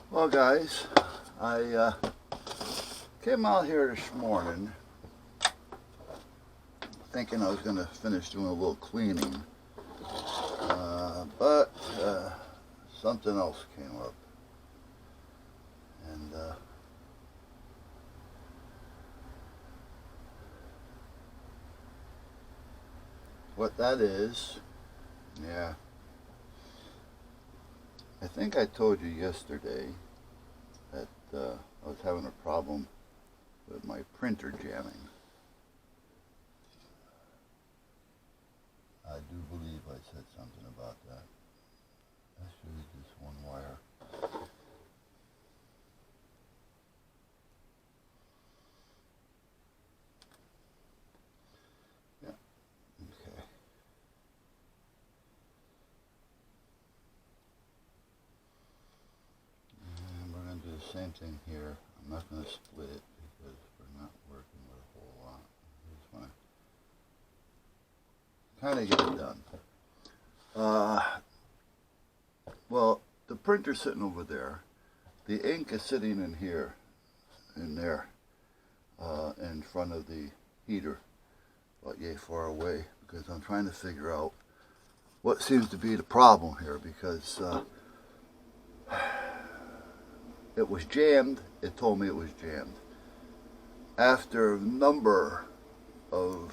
Well, guys, I came out here this morning thinking I was going to finish doing a little cleaning, but something else came up, and what that is, yeah, I think I told you yesterday that I was having a problem with my printer jamming. I do believe I said something about that. Let's use this one wire. Yeah, okay. And we're going to do the same thing here. I'm not going to split it because we're not working with a whole lot. I just want to kind of get it done. Well, the printer's sitting over there. The ink is sitting in here, in there, in front of the heater, about yay far away, because I'm trying to figure out what seems to be the problem here, because it was jammed. It told me it was jammed. After a number of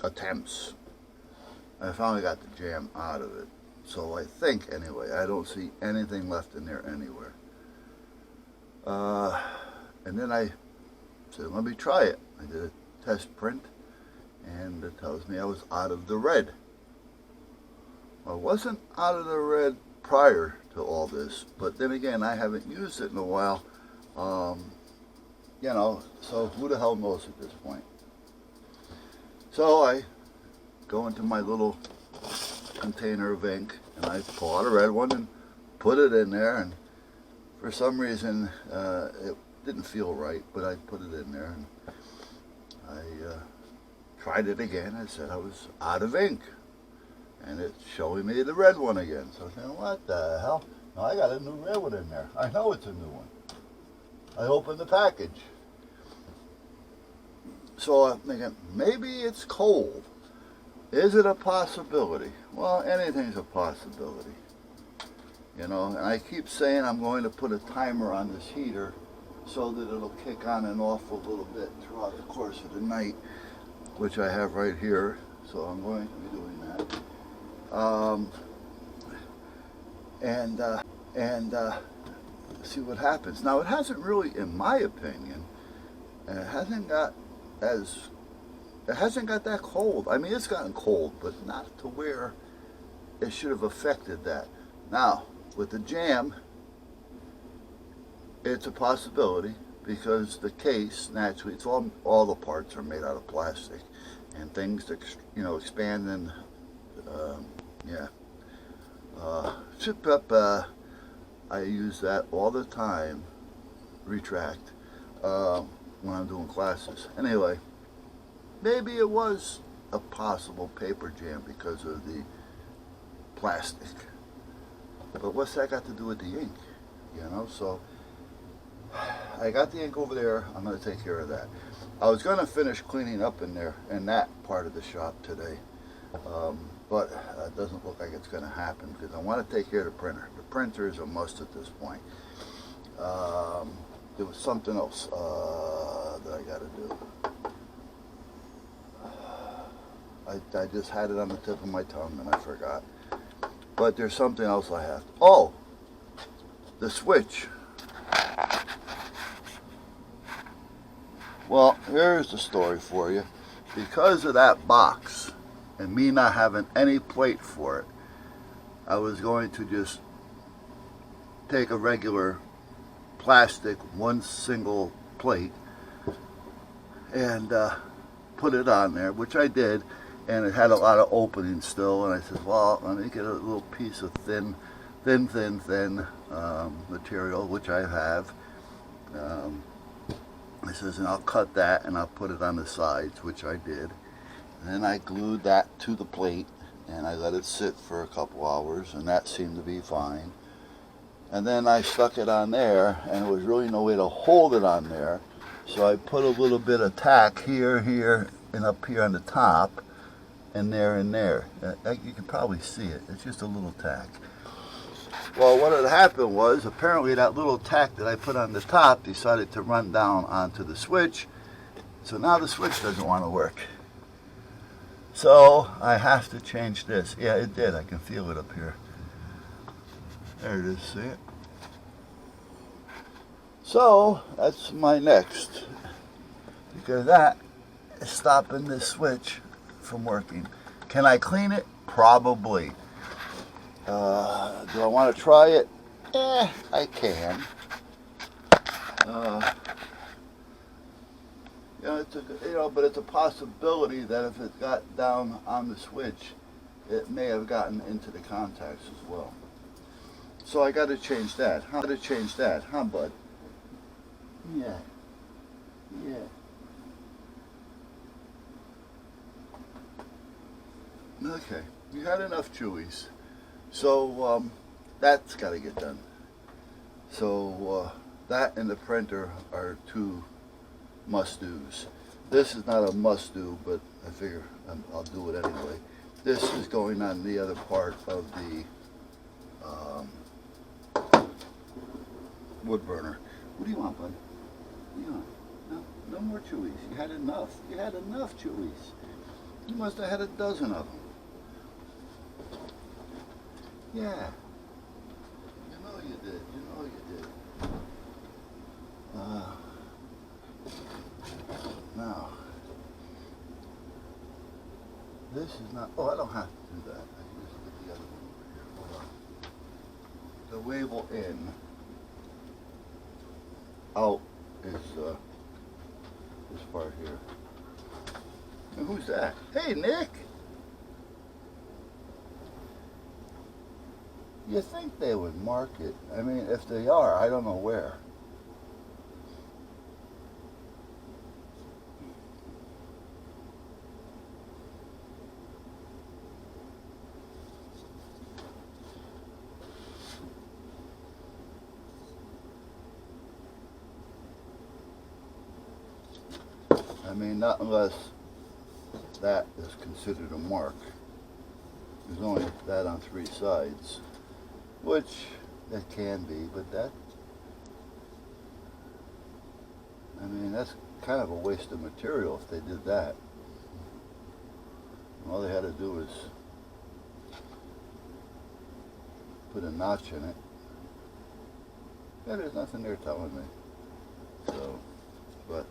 attempts, I finally got the jam out of it. So I think, anyway, I don't see anything left in there anywhere. And then I said, let me try it. I did a test print, and it tells me I was out of the red. I wasn't out of the red prior to all this, but then again, I haven't used it in a while. So who the hell knows at this point? So I go into my little container of ink, and I pull out a red one and put it in there, and for some reason it didn't feel right, but I put it in there, and I tried it again. I said I was out of ink, and it's showing me the red one again. So I said, what the hell? No, I got a new red one in there. I know it's a new one. I opened the package. So I'm thinking, maybe it's cold. Is it a possibility? Well, anything's a possibility. You know, and I keep saying I'm going to put a timer on this heater so that it'll kick on and off a little bit throughout the course of the night, which I have right here. So I'm going to be doing that. And see what happens. Now, it hasn't really, in my opinion, it hasn't got that cold. I mean, it's gotten cold, but not to where it should have affected that. Now, with the jam, it's a possibility because the case, naturally, it's all the parts are made out of plastic, and things that, expand and, I use that all the time, retract, when I'm doing classes. Anyway, maybe it was a possible paper jam because of the plastic. But what's that got to do with the ink? So I got the ink over there. I'm going to take care of that. I was going to finish cleaning up in there, in that part of the shop today. But it doesn't look like it's going to happen because I want to take care of the printer. The printer is a must at this point. There was something else that I got to do. I just had it on the tip of my tongue and I forgot. But there's something else I have to. Oh, the switch. Well, here's the story for you. Because of that box and me not having any plate for it, I was going to just take a regular plastic, one single plate, and put it on there, which I did, and it had a lot of openings still, and I said, well, let me get a little piece of thin material, which I have. I says, and I'll cut that and I'll put it on the sides, which I did. And then I glued that to the plate and I let it sit for a couple hours, and that seemed to be fine. And then I stuck it on there, and there was really no way to hold it on there. So I put a little bit of tack here, here, and up here on the top, and there and there. You can probably see it. It's just a little tack. Well, what had happened was, apparently that little tack that I put on the top decided to run down onto the switch. So now the switch doesn't want to work. So I have to change this. Yeah, it did. I can feel it up here. There it is, see it? So that's my next, because that is stopping this switch from working. Can I clean it? Probably. Do I want to try it? I can. But it's a possibility that if it got down on the switch, it may have gotten into the contacts as well. So I got to change that. How to change that, huh, bud? Yeah. Yeah. Okay. You had enough chewies. So that's got to get done. So that and the printer are two must-dos. This is not a must-do, but I figure I'll do it anyway. This is going on the other part of the wood burner. What do you want, bud? What do you want? No more chewies. You had enough. You had enough chewies. You must have had a dozen of them. Yeah. You know you did. You know you did. Now, this is not, oh, I don't have to do that. I can just put the other one over here. Hold on. The label in, out is this part here. And who's that? Hey, Nick! You think they would mark it? I mean, if they are, I don't know where. I mean, not unless that is considered a mark. There's only that on 3 sides, which that can be, but that, I mean, that's kind of a waste of material if they did that. All they had to do was put a notch in it. Yeah, there's nothing there telling me. So, but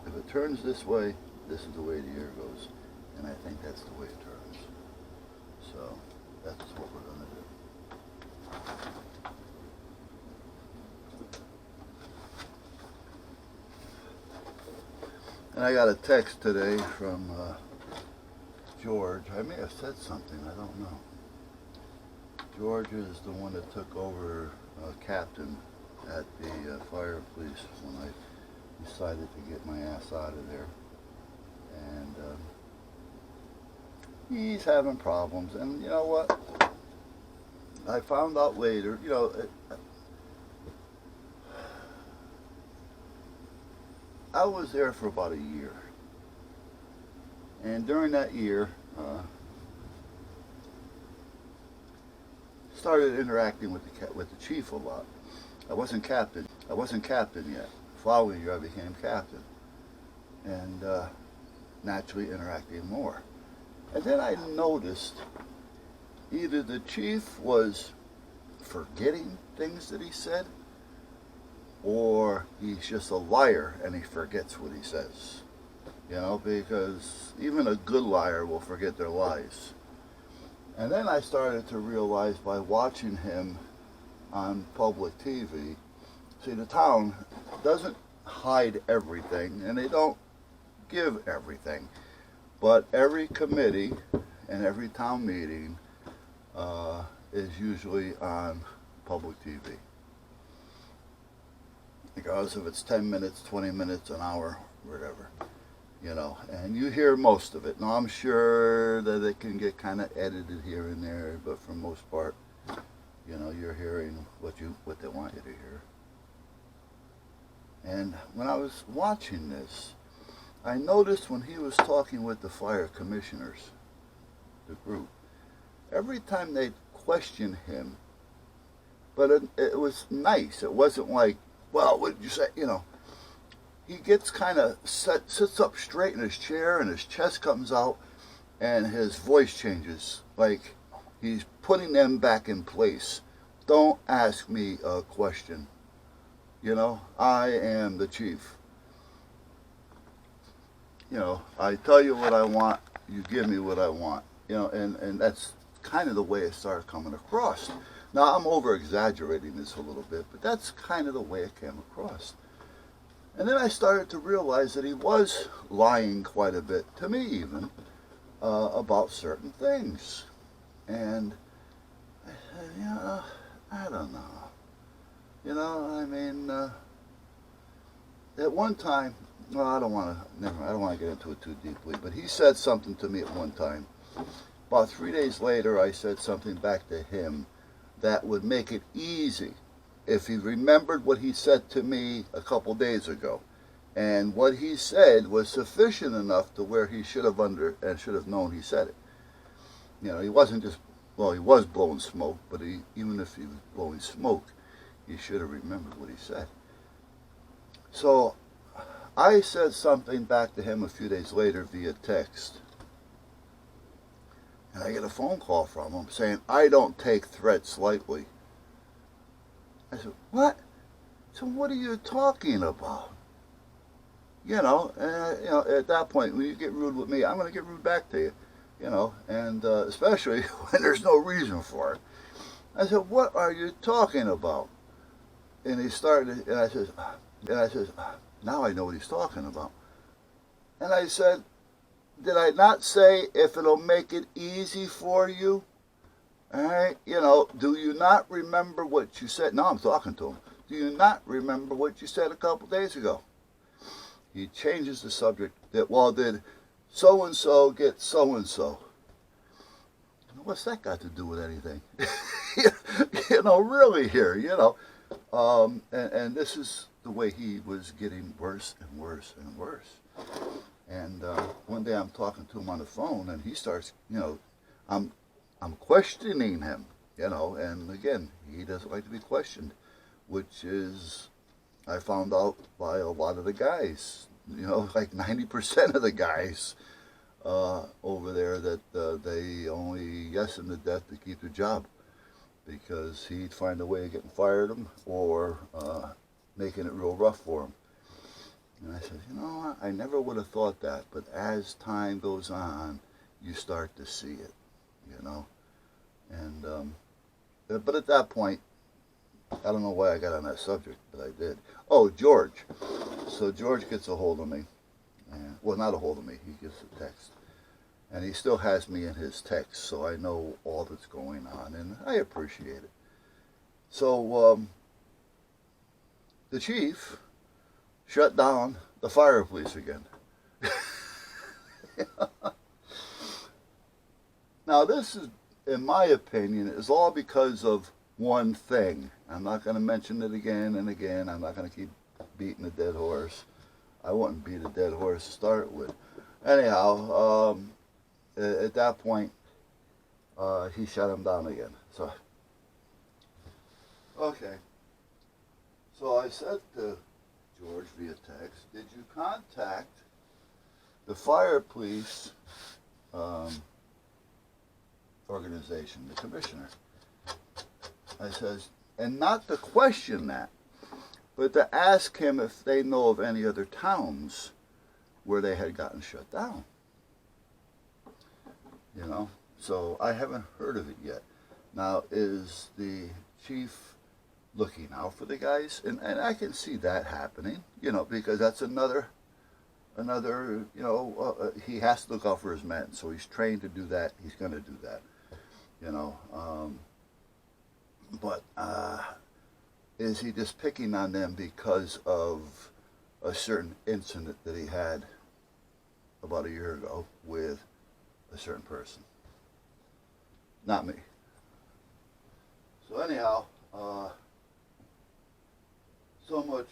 if it turns this way, this is the way the air goes. And I think that's the way it turns. So, that's what we're going to do. And I got a text today from George. I may have said something, I don't know. George is the one that took over captain at the fire police when I decided to get my ass out of there. And he's having problems. And you know what? I found out later, you know, I was there for about a year. And during that year, started interacting with the chief a lot. I wasn't captain yet. Following year I became captain, and naturally interacting more. And then I noticed either the chief was forgetting things that he said, or he's just a liar and he forgets what he says. You know, because even a good liar will forget their lies. And then I started to realize by watching him on public TV, see, the town doesn't hide everything, and they don't give everything. But every committee and every town meeting is usually on public TV. Regardless if it's 10 minutes, 20 minutes, an hour, whatever. You know, and you hear most of it. Now, I'm sure that it can get kind of edited here and there, but for the most part, You know, you're hearing what they want you to hear. And when I was watching this, I noticed when he was talking with the fire commissioners, the group, every time they'd question him, but it was nice. It wasn't like, well, what did you say? You know, he gets kind of sits up straight in his chair and his chest comes out and his voice changes. Like he's putting them back in place. Don't ask me a question. You know, I am the chief. You know, I tell you what I want, you give me what I want. You know, and that's kind of the way it started coming across. Now, I'm over-exaggerating this a little bit, but that's kind of the way it came across. And then I started to realize that he was lying quite a bit, to me even, about certain things. And, you know, I don't know. You know, I mean, at one time, well, I don't want to get into it too deeply, but he said something to me at one time. About 3 days later, I said something back to him that would make it easy if he remembered what he said to me a couple days ago. And what he said was sufficient enough to where he should have known he said it. You know, he wasn't just, well, he was blowing smoke, but even if he was blowing smoke, he should have remembered what he said. So I said something back to him a few days later via text. And I get a phone call from him saying, I don't take threats lightly. I said, what? So what are you talking about? You know, at that point, when you get rude with me, I'm going to get rude back to you. You know, and especially when there's no reason for it. I said, what are you talking about? And he started, and I said, now I know what he's talking about. And I said, did I not say if it'll make it easy for you? All right, you know, do you not remember what you said? Now I'm talking to him. Do you not remember what you said a couple days ago? He changes the subject. That, well, did so-and-so get so-and-so? What's that got to do with anything? You know, really here, you know. And this is the way he was getting worse and worse and worse. And one day I'm talking to him on the phone, and he starts, you know, I'm questioning him, you know, and again, he doesn't like to be questioned, which is, I found out by a lot of the guys, you know, like 90% of the guys over there, that they only yes him to death to keep their job, because he'd find a way of getting fired them or making it real rough for him. And I said, you know what, I never would have thought that, but as time goes on, you start to see it, you know. And but at that point, I don't know why I got on that subject, but I did. Oh, George. So George gets a hold of me. And, well, not a hold of me. He gets a text. And he still has me in his text, so I know all that's going on, and I appreciate it. So the chief shut down the fire police again. Now, this is, in my opinion, is all because of one thing. I'm not going to mention it again and again. I'm not going to keep beating a dead horse. I wouldn't beat a dead horse to start with. Anyhow, at that point, he shut him down again. So, okay. So I said to George via text, did you contact the fire police organization, the commissioner? I says, and not to question that, but to ask him if they know of any other towns where they had gotten shut down. You know, so I haven't heard of it yet. Now, is the chief looking out for the guys? And I can see that happening, you know, because that's another, you know, he has to look out for his men. So he's trained to do that. He's going to do that, you know. But is he just picking on them because of a certain incident that he had about a year ago with a certain person? Not me. So anyhow, so much